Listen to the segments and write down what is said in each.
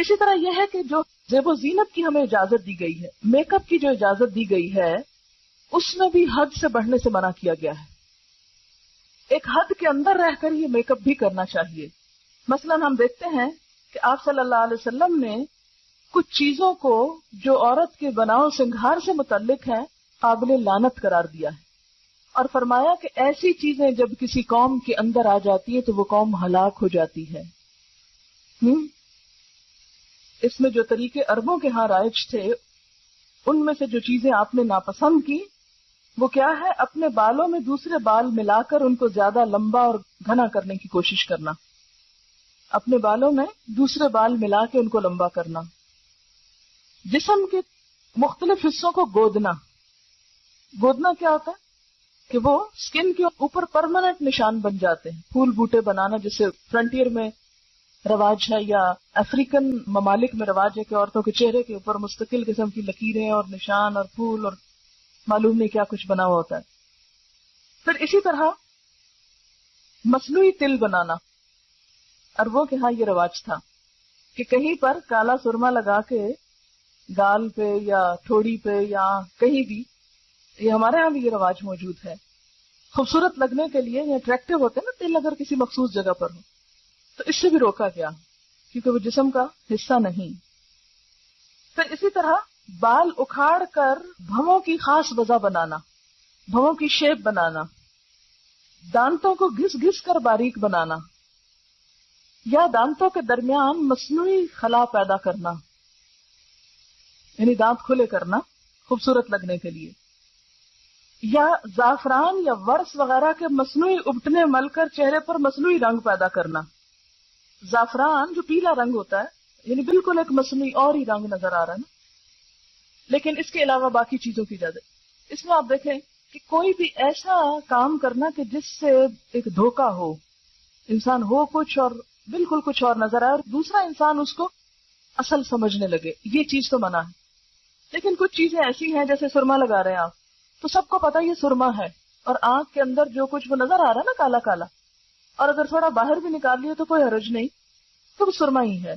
اسی طرح یہ ہے کہ جو زیب و زینت کی ہمیں اجازت دی گئی ہے، میک اپ کی جو اجازت دی گئی ہے، اس میں بھی حد سے بڑھنے سے منع کیا گیا ہے. ایک حد کے اندر رہ کر یہ میک اپ بھی کرنا چاہیے. مثلا ہم دیکھتے ہیں کہ آپ صلی اللہ علیہ وسلم نے کچھ چیزوں کو جو عورت کے بناؤ سنگھار سے متعلق ہیں قابل لعنت قرار دیا ہے، اور فرمایا کہ ایسی چیزیں جب کسی قوم کے اندر آ جاتی ہیں تو وہ قوم ہلاک ہو جاتی ہے. اس میں جو طریقے عربوں کے ہاں رائج تھے، ان میں سے جو چیزیں آپ نے ناپسند کی وہ کیا ہے؟ اپنے بالوں میں دوسرے بال ملا کر ان کو زیادہ لمبا اور گھنا کرنے کی کوشش کرنا. اپنے بالوں میں دوسرے بال ملا کے ان کو لمبا کرنا. جسم کے مختلف حصوں کو گودنا. گودنا کیا ہوتا ہے؟ کہ وہ سکن کے اوپر پرماننٹ نشان بن جاتے ہیں. پھول بوٹے بنانا جسے فرنٹیئر میں رواج ہے، یا افریقن ممالک میں رواج ہے کہ عورتوں کے چہرے کے اوپر مستقل قسم کی لکیریں اور نشان اور پھول اور معلوم نہیں کیا کچھ بنا ہوا ہوتا ہے. پھر اسی طرح مصنوعی تل بنانا. عربوں کے ہاں یہ رواج تھا کہ کہیں پر کالا سرما لگا کے گال پہ یا ٹھوڑی پہ یا کہیں بھی، یہ ہمارے ہاں بھی یہ رواج موجود ہے، خوبصورت لگنے کے لیے یا اٹریکٹیو ہوتے ہیں نا تل، اگر کسی مخصوص جگہ پر ہو تو اس سے بھی روکا گیا کیونکہ وہ جسم کا حصہ نہیں. پھر اسی طرح بال اکھاڑ کر بھووں کی خاص وضع بنانا، بھووں کی شیپ بنانا، دانتوں کو گھس گھس کر باریک بنانا، یا دانتوں کے درمیان مصنوعی خلا پیدا کرنا، یعنی دانت کھلے کرنا خوبصورت لگنے کے لیے، یا زعفران یا ورس وغیرہ کے مصنوعی ابٹنے مل کر چہرے پر مصنوعی رنگ پیدا کرنا. زعفران جو پیلا رنگ ہوتا ہے، یعنی بالکل ایک مصنوعی اور ہی رنگ نظر آ رہا ہے نا، لیکن اس کے علاوہ باقی چیزوں کی اجازت. اس میں آپ دیکھیں کہ کوئی بھی ایسا کام کرنا کہ جس سے ایک دھوکہ ہو، انسان ہو کچھ اور بالکل کچھ اور نظر آئے اور دوسرا انسان اس کو اصل سمجھنے لگے، یہ چیز تو منع ہے. لیکن کچھ چیزیں ایسی ہیں جیسے سرما لگا رہے ہیں آپ، تو سب کو پتا یہ سرما ہے، اور آنکھ کے اندر جو کچھ وہ نظر آ رہا ہے نا کالا کالا، اور اگر تھوڑا باہر بھی نکال لیے تو کوئی حرج نہیں، تو وہ سرما ہی ہے.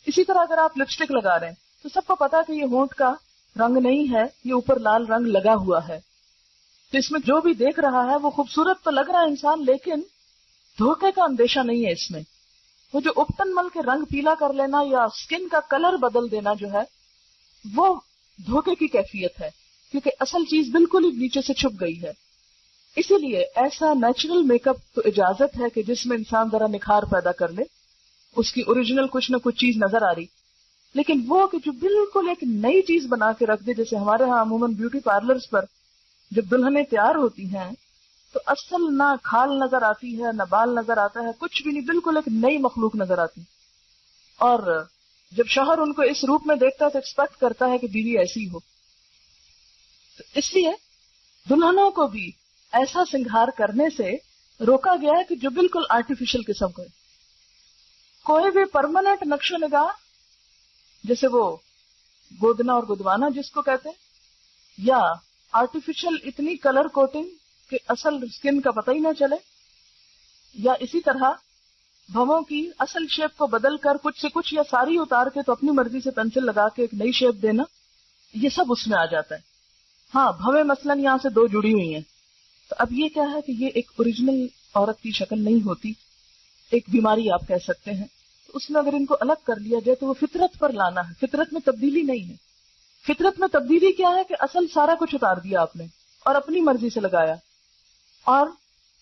اسی طرح اگر آپ لپسٹک لگا رہے ہیں تو سب کو پتا کہ یہ ہونٹ کا رنگ نہیں ہے، یہ اوپر لال رنگ لگا ہوا ہے. تو اس میں جو بھی دیکھ رہا ہے وہ خوبصورت تو لگ رہا ہے انسان، لیکن دھوکے کا اندیشہ نہیں ہے اس میں. وہ جو اپٹن مل کے رنگ پیلا کر لینا یا سکن کا کلر بدل دینا جو ہے وہ دھوکے کی کیفیت ہے، کیونکہ اصل چیز بالکل ہی نیچے سے چھپ گئی ہے. اسی لیے ایسا نیچرل میک اپ تو اجازت ہے کہ جس میں انسان ذرا نکھار پیدا کر لے، اس کی اوریجنل کچھ نہ کچھ چیز نظر آ رہی، لیکن وہ کہ جو بالکل ایک نئی چیز بنا کے رکھ دے. جیسے ہمارے ہاں عموماً بیوٹی پارلرز پر جب دلہنیں تیار ہوتی ہیں تو اصل نہ کھال نظر آتی ہے، نہ بال نظر آتا ہے، کچھ بھی نہیں، بالکل ایک نئی مخلوق نظر آتی. اور جب شوہر ان کو اس روپ میں دیکھتا ہے تو ایکسپیکٹ کرتا ہے کہ بیوی ایسی ہو. تو اس لیے دلہنوں کو بھی ایسا سنگھار کرنے سے روکا گیا ہے کہ جو بالکل آرٹیفیشل قسم کا ہے. کوئی بھی پرماننٹ نقش و نگار جیسے وہ گودنا اور گدوانا جس کو کہتے ہیں، یا آرٹیفیشل اتنی کلر کوٹنگ کہ اصل سکن کا پتہ ہی نہ چلے، یا اسی طرح بھووں کی اصل شیپ کو بدل کر کچھ سے کچھ یا ساری اتار کے تو اپنی مرضی سے پینسل لگا کے ایک نئی شیپ دینا، یہ سب اس میں آ جاتا ہے. ہاں بھویں مثلاً یہاں سے دو جڑی ہوئی ہیں تو اب یہ کیا ہے کہ یہ ایک اوریجنل عورت کی شکل نہیں ہوتی، ایک بیماری آپ کہہ سکتے ہیں. تو اس میں اگر ان کو الگ کر لیا جائے تو وہ فطرت پر لانا ہے، فطرت میں تبدیلی نہیں ہے. فطرت میں تبدیلی کیا ہے کہ اصل سارا کچھ اتار دیا آپ نے اور اپنی مرضی سے لگایا. اور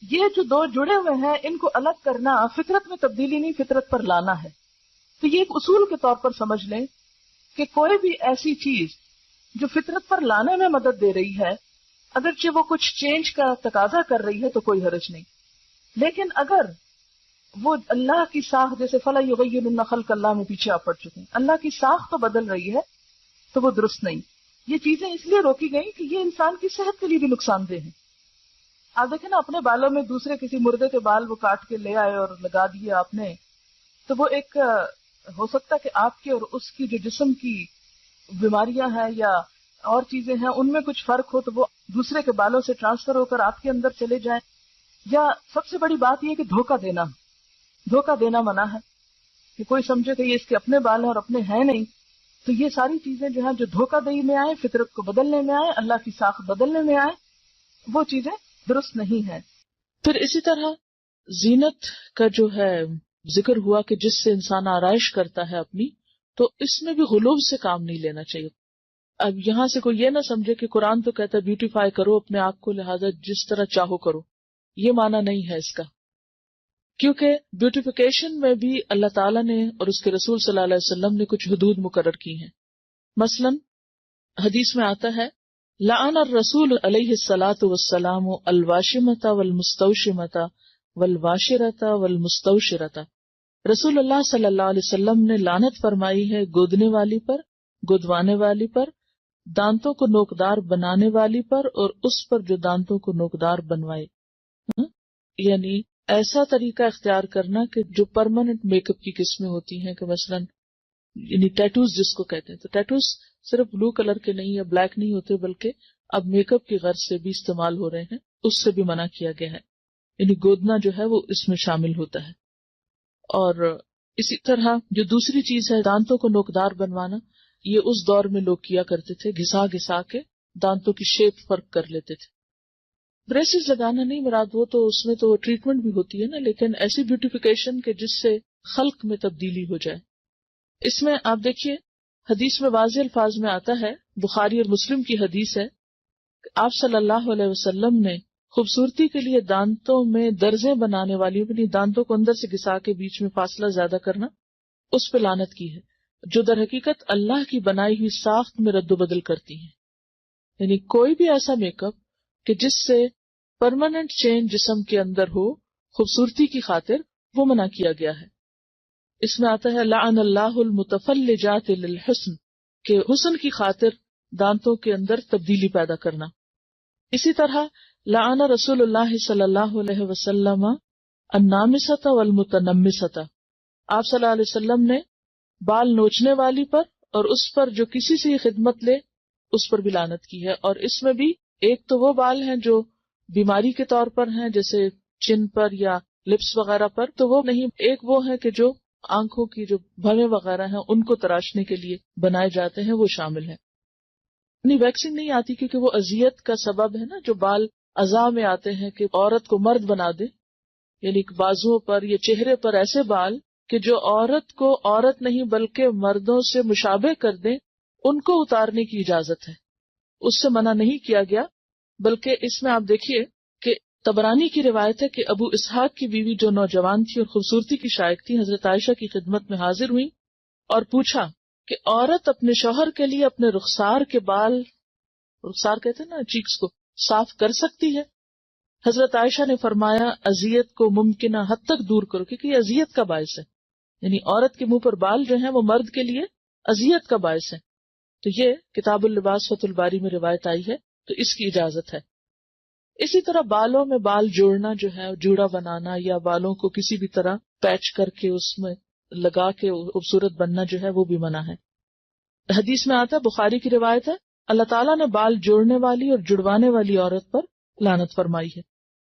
یہ جو دو جڑے ہوئے ہیں ان کو الگ کرنا فطرت میں تبدیلی نہیں، فطرت پر لانا ہے. تو یہ ایک اصول کے طور پر سمجھ لیں کہ کوئی بھی ایسی چیز جو فطرت پر لانے میں مدد دے رہی ہے، اگرچہ وہ کچھ چینج کا تقاضا کر رہی ہے تو کوئی حرج نہیں، لیکن اگر وہ اللہ کی ساخت جیسے فَلَا يُغَيِّرُنَّ خَلْقَ اللَّهِ میں پیچھے آپ پڑ چکے ہیں، اللہ کی ساخت تو بدل رہی ہے تو وہ درست نہیں. یہ چیزیں اس لیے روکی گئی کہ یہ انسان کی صحت کے لیے بھی نقصان دہ ہے. آپ دیکھیں نا اپنے بالوں میں دوسرے کسی مردے کے بال وہ کاٹ کے لے آئے اور لگا دیے آپ نے، تو وہ ایک ہو سکتا کہ آپ کے اور اس کی جو جسم کی بیماریاں ہیں یا اور چیزیں ہیں ان میں کچھ فرق ہو تو وہ دوسرے کے بالوں سے ٹرانسفر ہو کر آپ کے اندر چلے جائیں. یا سب سے بڑی بات یہ کہ دھوکہ دینا منع ہے. کہ کوئی سمجھے کہ یہ اس کے اپنے بال ہیں اور اپنے ہیں نہیں. تو یہ ساری چیزیں جو ہیں جو دھوکہ دہی میں آئے، فطرت کو بدلنے میں آئے، اللہ کی ساخت بدلنے میں آئے، وہ چیزیں درست نہیں ہیں. پھر اسی طرح زینت کا جو ہے ذکر ہوا کہ جس سے انسان آرائش کرتا ہے اپنی، تو اس میں بھی غلوب سے کام نہیں لینا چاہیے. اب یہاں سے کوئی یہ نہ سمجھے کہ قرآن تو کہتا ہے بیوٹیفائی کرو اپنے آپ کو، لہذا جس طرح چاہو کرو. یہ معنی نہیں ہے اس کا، کیونکہ بیوٹیفیکیشن میں بھی اللہ تعالیٰ نے اور اس کے رسول صلی اللہ علیہ وسلم نے کچھ حدود مقرر کی ہیں. مثلا حدیث میں آتا ہے لعن الرسول علیہ الصلاۃ والسلام الواشمۃ والمستوشمۃ والواشرۃ والمستوشرۃ. رسول اللہ صلی اللہ علیہ وسلم نے لعنت فرمائی ہے گودنے والی پر، گودوانے والی پر، دانتوں کو نوکدار بنانے والی پر، اور اس پر جو دانتوں کو نوکدار بنوائے. یعنی ایسا طریقہ اختیار کرنا کہ جو پرماننٹ میک اپ کی قسمیں ہوتی ہیں، کہ مثلا یعنی ٹیٹوز جس کو کہتے ہیں، تو ٹیٹوز صرف بلو کلر کے نہیں یا بلیک نہیں ہوتے، بلکہ اب میک اپ کی غرض سے بھی استعمال ہو رہے ہیں، اس سے بھی منع کیا گیا ہے. یعنی گودنا جو ہے وہ اس میں شامل ہوتا ہے. اور اسی طرح جو دوسری چیز ہے دانتوں کو نوکدار بنوانا، یہ اس دور میں لوگ کیا کرتے تھے، گھسا گھسا کے دانتوں کی شیپ فرق کر لیتے تھے. بریسز لگانا نہیں مراد، وہ تو اس میں تو ٹریٹمنٹ بھی ہوتی ہے نا، لیکن ایسی بیوٹیفیکیشن کے جس سے خلق میں تبدیلی ہو جائے. اس میں آپ دیکھیے حدیث میں واضح الفاظ میں آتا ہے، بخاری اور مسلم کی حدیث ہے کہ آپ صلی اللہ علیہ وسلم نے خوبصورتی کے لیے دانتوں میں درزیں بنانے والی، یعنی دانتوں کو اندر سے گھسا کے بیچ میں فاصلہ زیادہ کرنا، اس پہ لعنت کی ہے، جو در حقیقت اللہ کی بنائی ہوئی ساخت میں رد و بدل کرتی ہیں. یعنی کوئی بھی ایسا میک اپ کہ جس سے پرماننٹ چینج جسم کے اندر ہو خوبصورتی کی خاطر، وہ منع کیا گیا ہے. اس میں آتا ہے لعن اللہ المتفلجات للحسن، کہ حسن کی خاطر دانتوں کے اندر تبدیلی پیدا کرنا. اسی طرح لعن رسول اللہ صلی اللہ علیہ وسلم النامصۃ والمتنمصۃ. آپ صلی اللہ علیہ وسلم نے بال نوچنے والی پر اور اس پر جو کسی سے خدمت لے اس پر بھی لعنت کی ہے. اور اس میں بھی ایک تو وہ بال ہیں جو بیماری کے طور پر ہیں، جیسے چن پر یا لپس وغیرہ پر، تو وہ نہیں. ایک وہ ہے کہ جو آنکھوں کی جو بھویں وغیرہ ہیں ان کو تراشنے کے لیے بنائے جاتے ہیں، وہ شامل ہیں. نہیں، ویکسنگ نہیں آتی کیونکہ وہ اذیت کا سبب ہے نا. جو بال اعضاء میں آتے ہیں کہ عورت کو مرد بنا دے، یعنی بازوؤں پر یا چہرے پر ایسے بال کہ جو عورت کو عورت نہیں بلکہ مردوں سے مشابہ کر دیں، ان کو اتارنے کی اجازت ہے، اس سے منع نہیں کیا گیا. بلکہ اس میں آپ دیکھیے کہ طبرانی کی روایت ہے کہ ابو اسحاق کی بیوی جو نوجوان تھی اور خوبصورتی کی شائق تھی، حضرت عائشہ کی خدمت میں حاضر ہوئی اور پوچھا کہ عورت اپنے شوہر کے لیے اپنے رخسار کے بال، رخسار کہتے ہیں نا چیکس کو، صاف کر سکتی ہے؟ حضرت عائشہ نے فرمایا اذیت کو ممکنہ حد تک دور کرو، کیونکہ یہ اذیت کا باعث ہے. یعنی عورت کے منہ پر بال جو ہیں وہ مرد کے لیے اذیت کا باعث ہے. تو یہ کتاب اللباس فتح الباری میں روایت آئی ہے، تو اس کی اجازت ہے. اسی طرح بالوں میں بال جوڑنا جو ہے، جوڑا بنانا یا بالوں کو کسی بھی طرح پیچ کر کے اس میں لگا کے خوبصورت بننا جو ہے وہ بھی منع ہے. حدیث میں آتا ہے، بخاری کی روایت ہے، اللہ تعالیٰ نے بال جوڑنے والی اور جڑوانے والی عورت پر لعنت فرمائی ہے.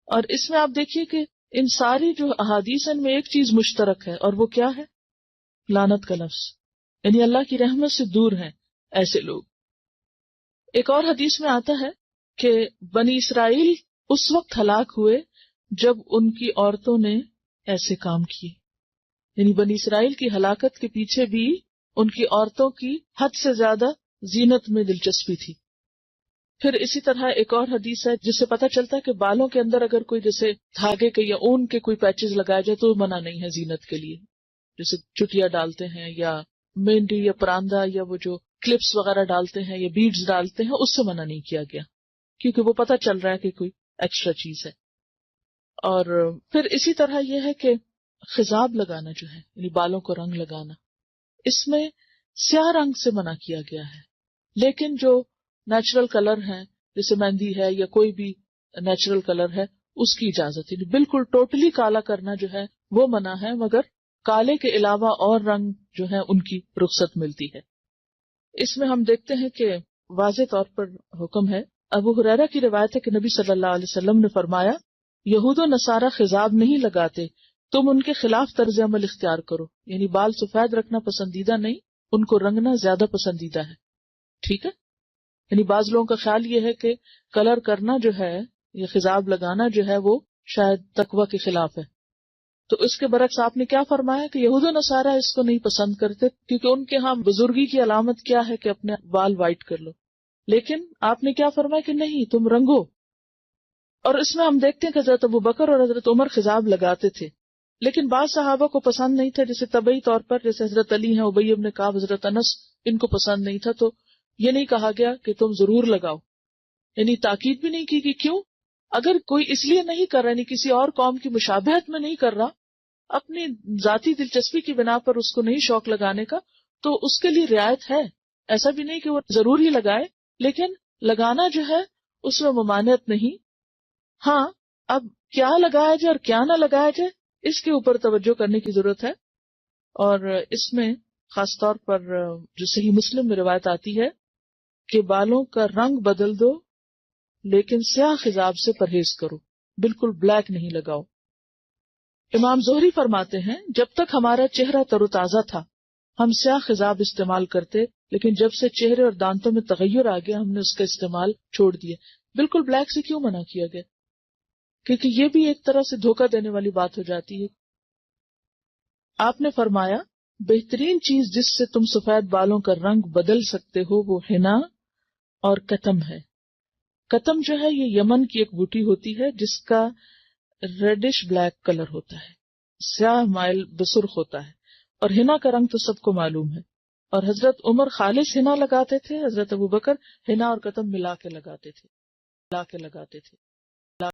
اور اس میں آپ دیکھیے کہ ان ساری جو احادیث ہیں ان میں ایک چیز مشترک ہے، اور وہ کیا ہے؟ لعنت کا لفظ. یعنی اللہ کی رحمت سے دور ہیں ایسے لوگ. ایک اور حدیث میں آتا ہے کہ بنی اسرائیل اس وقت ہلاک ہوئے جب ان کی عورتوں نے ایسے کام کیے. یعنی بنی اسرائیل کی ہلاکت کے پیچھے بھی ان کی عورتوں کی حد سے زیادہ زینت میں دلچسپی تھی. پھر اسی طرح ایک اور حدیث ہے جس سے پتہ چلتا ہے کہ بالوں کے اندر اگر کوئی جیسے دھاگے کے یا اون کے کوئی پیچز لگائے جائے تو منع نہیں ہے زینت کے لیے، جیسے چٹیا ڈالتے ہیں یا مہندی یا پراندہ یا وہ جو کلپس وغیرہ ڈالتے ہیں یا بیڈز ڈالتے ہیں، اس سے منع نہیں کیا گیا کیونکہ وہ پتہ چل رہا ہے کہ کوئی ایکسٹرا چیز ہے. اور پھر اسی طرح یہ ہے کہ خضاب لگانا جو ہے، یعنی بالوں کو رنگ لگانا، اس میں سیاہ رنگ سے منع کیا گیا ہے. لیکن جو نیچرل کلر ہیں جیسے مہندی ہے یا کوئی بھی نیچرل کلر ہے اس کی اجازت ہے. بالکل ٹوٹلی کالا کرنا جو ہے وہ منع ہے، مگر کالے کے علاوہ اور رنگ جو ہے ان کی رخصت ملتی ہے. اس میں ہم دیکھتے ہیں کہ واضح طور پر حکم ہے. ابو ہریرہ کی روایت ہے کہ نبی صلی اللہ علیہ وسلم نے فرمایا، یہود و نصارہ خضاب نہیں لگاتے تم ان کے خلاف طرز عمل اختیار کرو، یعنی بال سفید رکھنا پسندیدہ نہیں، ان کو رنگنا زیادہ پسندیدہ ہے. ٹھیک ہے، یعنی بعض لوگوں کا خیال یہ ہے کہ کلر کرنا جو ہے یا خضاب لگانا جو ہے وہ شاید تقوی کے خلاف ہے. تو اس کے برعکس آپ نے کیا فرمایا کہ یہود و نصارہ اس کو نہیں پسند کرتے، کیونکہ ان کے ہاں بزرگی کی علامت کیا ہے کہ اپنے بال وائٹ کر لو. لیکن آپ نے کیا فرمایا کہ نہیں، تم رنگو. اور اس میں ہم دیکھتے ہیں کہ حضرت ابوبکر اور حضرت عمر خضاب لگاتے تھے، لیکن بعض صحابہ کو پسند نہیں تھا، جیسے طبعی طور پر جیسے حضرت علی ہیں، ابی بن کعب، حضرت انس، ان کو پسند نہیں تھا. تو یہ نہیں کہا گیا کہ تم ضرور لگاؤ، یعنی تاکید بھی نہیں کی کہ کیوں. اگر کوئی اس لیے نہیں کر رہا، یعنی کسی اور قوم کی مشابہت میں نہیں کر رہا، اپنی ذاتی دلچسپی کی بنا پر اس کو نہیں شوق لگانے کا، تو اس کے لیے رعایت ہے. ایسا بھی نہیں کہ وہ ضرور ہی لگائے، لیکن لگانا جو ہے اس میں ممانعت نہیں. ہاں، اب کیا لگایا جائے اور کیا نہ لگایا جائے اس کے اوپر توجہ کرنے کی ضرورت ہے. اور اس میں خاص طور پر جو صحیح مسلم میں روایت آتی ہے کہ بالوں کا رنگ بدل دو لیکن سیاہ خضاب سے پرہیز کرو، بالکل بلیک نہیں لگاؤ. امام زہری فرماتے ہیں جب تک ہمارا چہرہ تر و تازہ تھا ہم سیاہ خضاب استعمال کرتے، لیکن جب سے چہرے اور دانتوں میں تغیر آ گیا ہم نے اس کا استعمال چھوڑ دیا. بالکل بلیک سے کیوں منع کیا گیا؟ کیونکہ یہ بھی ایک طرح سے دھوکہ دینے والی بات ہو جاتی ہے. آپ نے فرمایا بہترین چیز جس سے تم سفید بالوں کا رنگ بدل سکتے ہو وہ حنا اور کتم ہے. کتم جو ہے یہ یمن کی ایک بوٹی ہوتی ہے جس کا ریڈش بلیک کلر ہوتا ہے، سیاہ مائل بسرخ ہوتا ہے. اور حنا کا رنگ تو سب کو معلوم ہے. اور حضرت عمر خالص حنا لگاتے تھے، حضرت ابوبکر حنا اور کتم ملا کے لگاتے تھے.